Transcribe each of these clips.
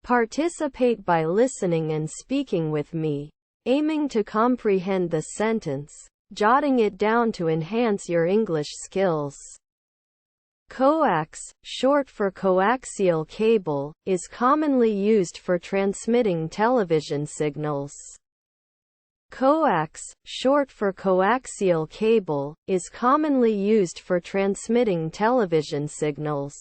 Participate by listening and speaking with me, aiming to comprehend the sentence, jotting it down to enhance your English skills. Coax, short for coaxial cable, is commonly used for transmitting television signals. Coax, short for coaxial cable, is commonly used for transmitting television signals.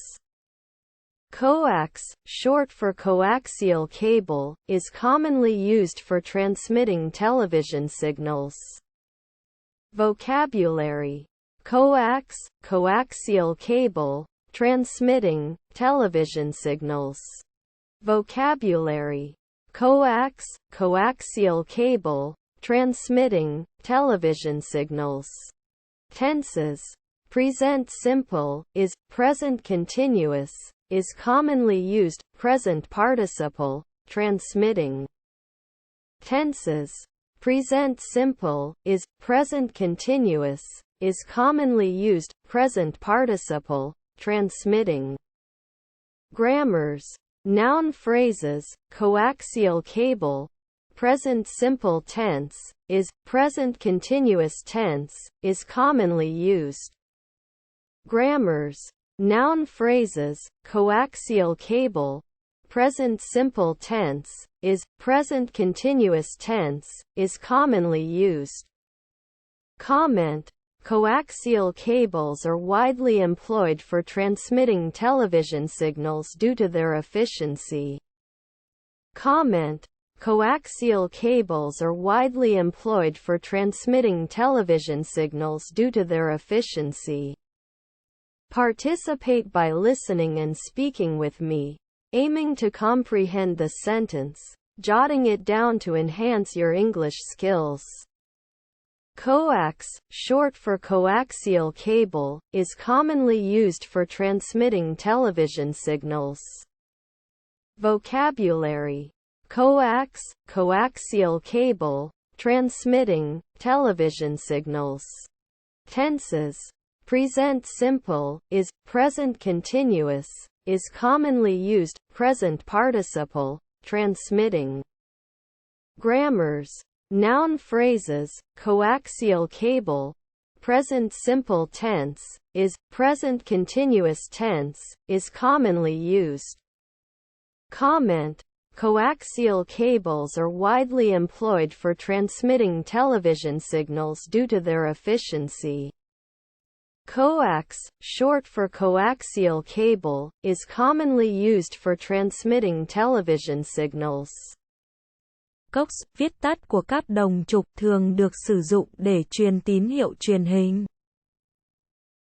Coax, short for coaxial cable, is commonly used for transmitting television signals. Vocabulary: coax, coaxial cable, transmitting television signals. Vocabulary: coax, coaxial cable, transmitting television signals. Tenses: present simple, is, present continuous, is commonly used, present participle, transmitting. Tenses: present simple, is, present continuous, is commonly used, present participle, transmitting. Grammars: noun phrases, coaxial cable, present simple tense, is, present continuous tense, is commonly used. Grammars: noun phrases, coaxial cable, present simple tense, is, present continuous tense, is commonly used. Comment: coaxial cables are widely employed for transmitting television signals due to their efficiency. Comment: coaxial cables are widely employed for transmitting television signals due to their efficiency. Participate by listening and speaking with me, aiming to comprehend the sentence, jotting it down to enhance your English skills. Coax, short for coaxial cable, is commonly used for transmitting television signals. Vocabulary: coax, coaxial cable, transmitting television signals. Tenses: present simple, is, present continuous, is commonly used, present participle, transmitting. Grammars: noun phrases, coaxial cable, present simple tense, is, present continuous tense, is commonly used. Comment: coaxial cables are widely employed for transmitting television signals due to their efficiency. Coax, short for coaxial cable, is commonly used for transmitting television signals. Coax, viết tắt của các đồng trục thường được sử dụng để truyền tín hiệu truyền hình.